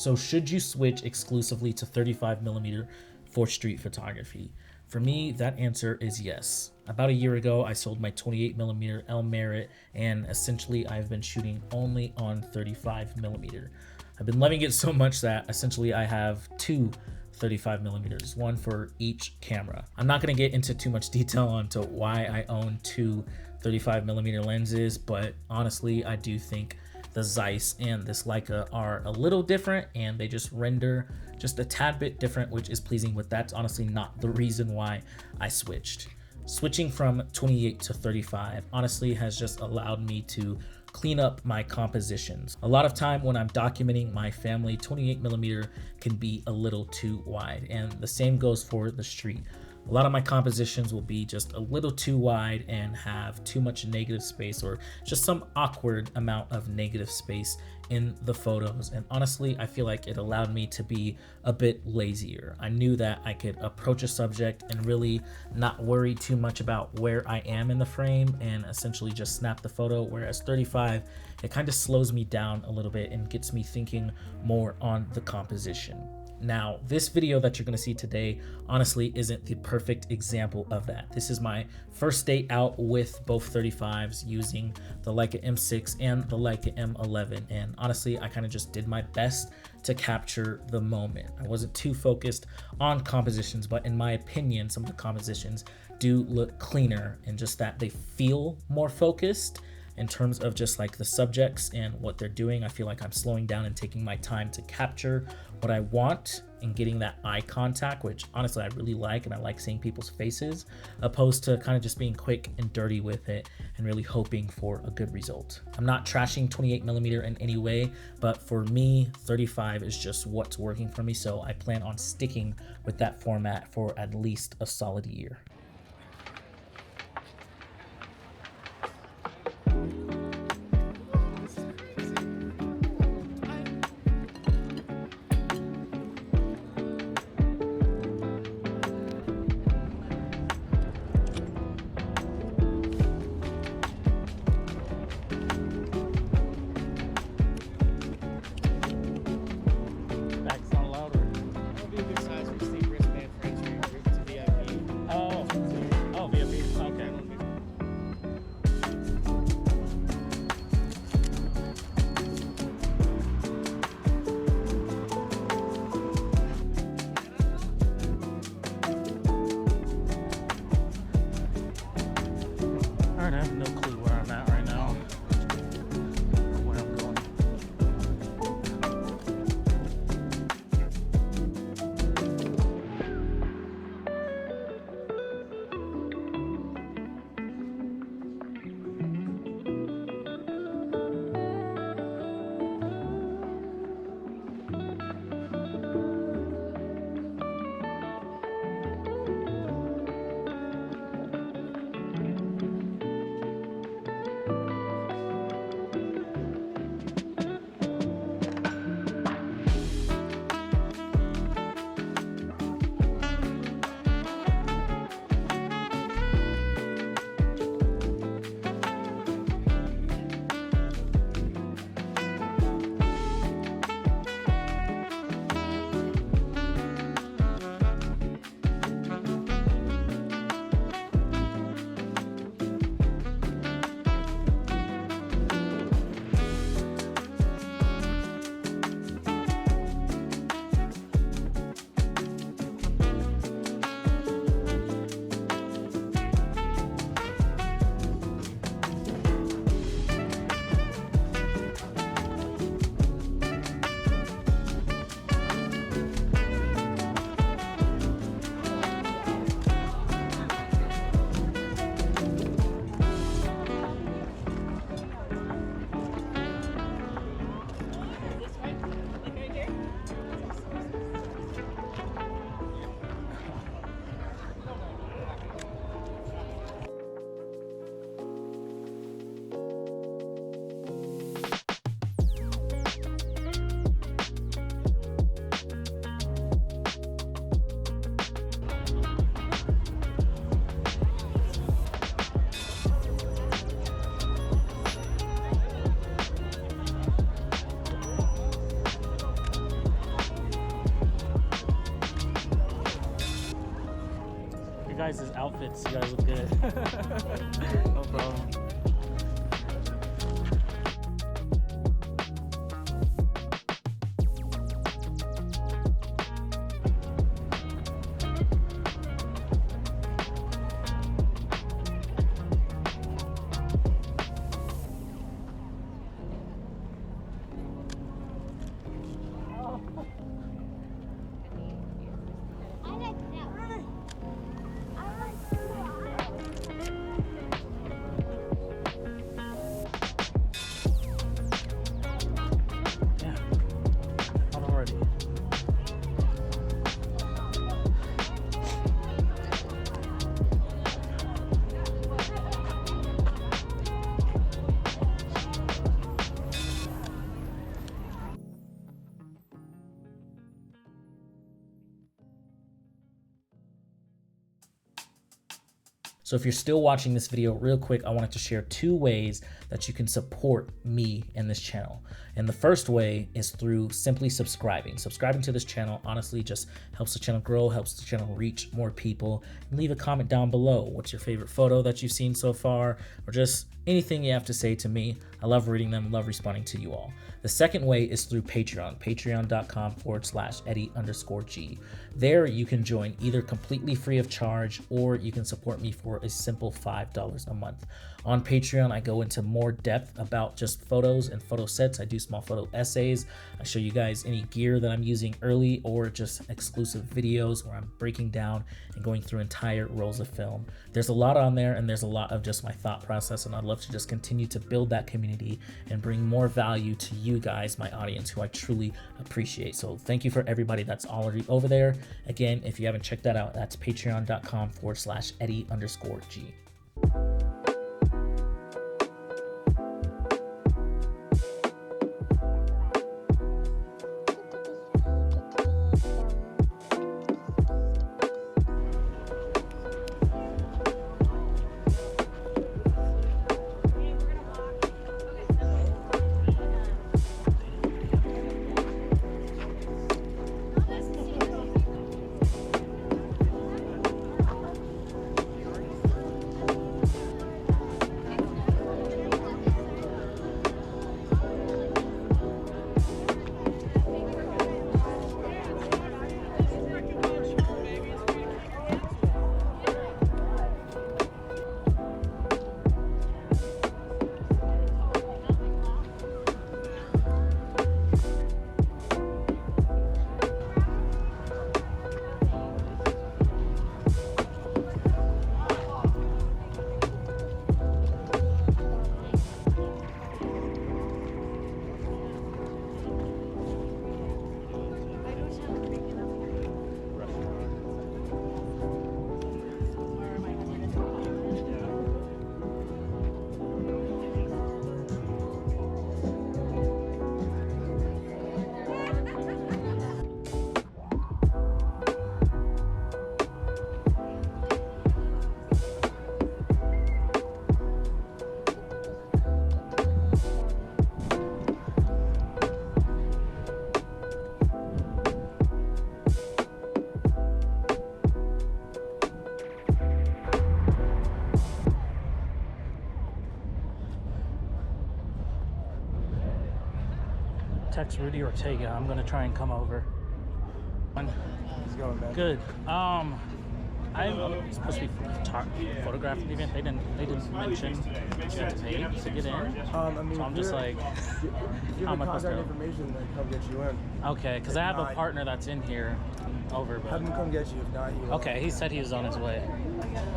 So should you switch exclusively to 35mm for street photography? For me, that answer is yes. About a year ago, I sold my 28mm L Merit, and essentially I've been shooting only on 35mm. I've been loving it so much that essentially I have two 35mm, one for each camera. I'm not gonna get into too much detail onto why I own two 35mm lenses, but honestly, I do think the Zeiss and this Leica are a little different, and they just render just a tad bit different, which is pleasing, but that's honestly not the reason why I switched. Switching from 28 to 35 honestly has just allowed me to clean up my compositions. A lot of time when I'm documenting my family, 28mm can be a little too wide, and the same goes for the street. A lot of my compositions will be just a little too wide and have too much negative space, or just some awkward amount of negative space in the photos. And honestly, I feel like it allowed me to be a bit lazier. I knew that I could approach a subject and really not worry too much about where I am in the frame and essentially just snap the photo, whereas 35, it kind of slows me down a little bit and gets me thinking more on the composition. Now, this video that you're gonna see today honestly isn't the perfect example of that. This is my first day out with both 35s using the Leica M6 and the Leica M11. And honestly, I kind of just did my best to capture the moment. I wasn't too focused on compositions, but in my opinion, some of the compositions do look cleaner and just that they feel more focused. In terms of just like the subjects and what they're doing, I feel like I'm slowing down and taking my time to capture what I want and getting that eye contact, which honestly I really like, and I like seeing people's faces, opposed to kind of just being quick and dirty with it and really hoping for a good result. I'm not trashing 28mm in any way, but for me, 35 is just what's working for me, so I plan on sticking with that format for at least a solid year. guys' outfits. You guys look good. No problem. So if you're still watching this video, real quick, I wanted to share 2 ways that you can support me and this channel. And the first way is through simply subscribing. Subscribing to this channel honestly just helps the channel grow, helps the channel reach more people. And leave a comment down below. What's your favorite photo that you've seen so far? Or just anything you have to say to me. I love reading them, love responding to you all. The second way is through Patreon, patreon.com/Eddie_G. There you can join either completely free of charge, or you can support me for a simple $5 a month. On Patreon, I go into more depth about just photos and photo sets. I do small photo essays. I show you guys any gear that I'm using early, or just exclusive videos where I'm breaking down and going through entire rolls of film. There's a lot on there, and there's a lot of just my thought process, and I'd love to just continue to build that community and bring more value to you guys, my audience, who I truly appreciate. So thank you for everybody that's already over there. Again, if you haven't checked that out, that's patreon.com/Eddie_G. Text Rudy Ortega. I'm gonna try and come over. How's it going, man? Good. I'm supposed to be photographed the event. They didn't mention you had to pay to get in. I mean, So I'm just like, if you how have am I the supposed contact to? information, then come get you in. Okay, because I have a not- partner that's in here over, Have but him come get you. If not, you. okay, he said he was on his way.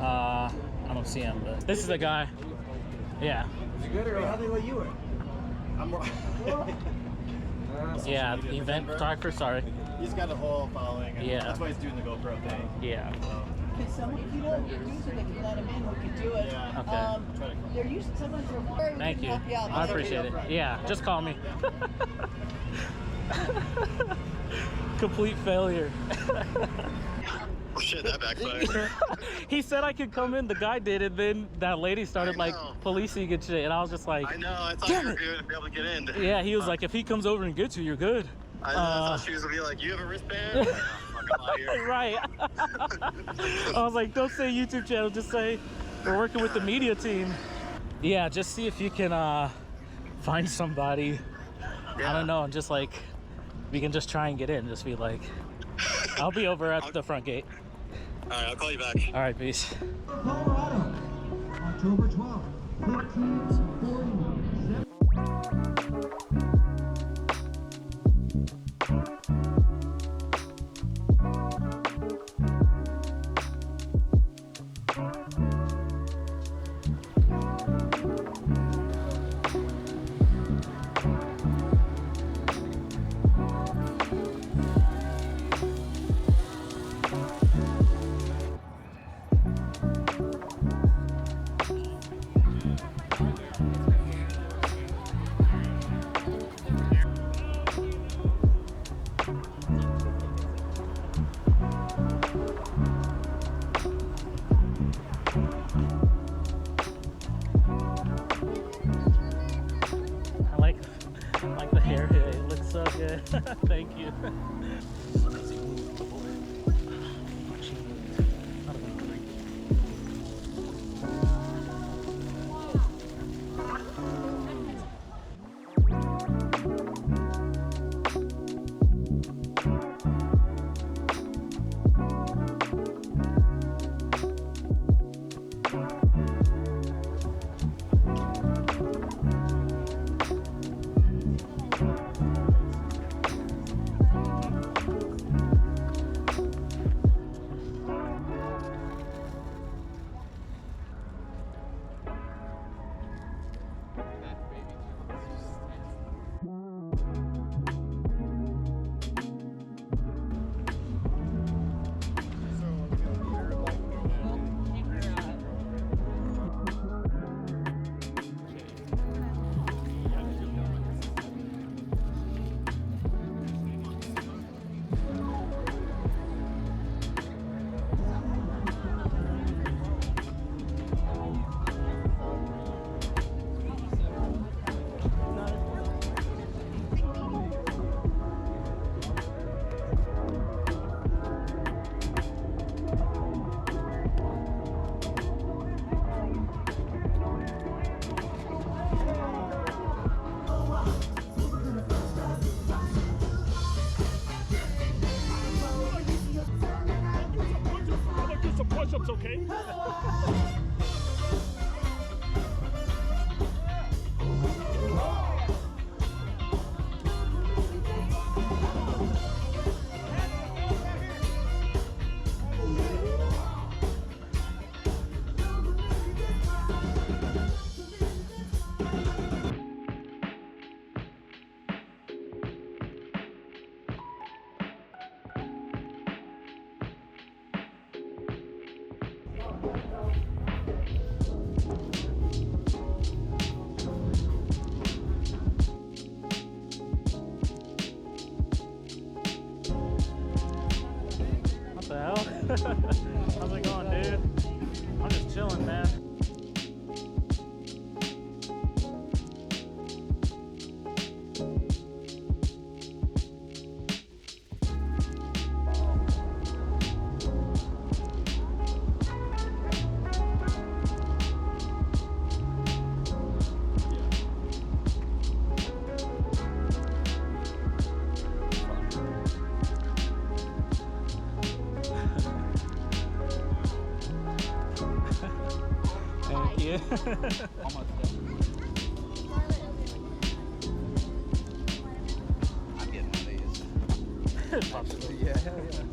I don't see him, but this is the guy. Yeah, Is it good or how do they let you in? I'm. yeah. Event photographer. Sorry. He's got a whole following. And Yeah. That's why he's doing the GoPro thing. Yeah. Can someone, if you don't use it, they can let him in, who can do it. Yeah. Okay. They're using someone from. Thank you. Help out. I appreciate it. Yeah, just call me. Complete failure. Oh shit, that backfired. He said I could come in, the guy did, and then that lady started like know. policing and shit, and I was just like, I know. I thought Damn you were it. going to be able to get in. yeah, he was like, if he comes over and gets you, you're good. I thought she was gonna be like, "You have a wristband." fuck I'm out here. Right. I was like, don't say YouTube channel, just say we're working with the media team. Yeah, just see if you can find somebody. Yeah. I don't know, and just like we can just try and get in. Just be like, I'll be over at the front gate. All right, I'll call you back. All right, peace. Colorado, October 12th, 1340. I like the hair here. It looks so good. Thank you. Push-ups, okay? What the hell? How's it going, dude? I'm just chilling, man. Thank you. Almost done. I'm getting one of these. Possibly. Yeah, hell yeah.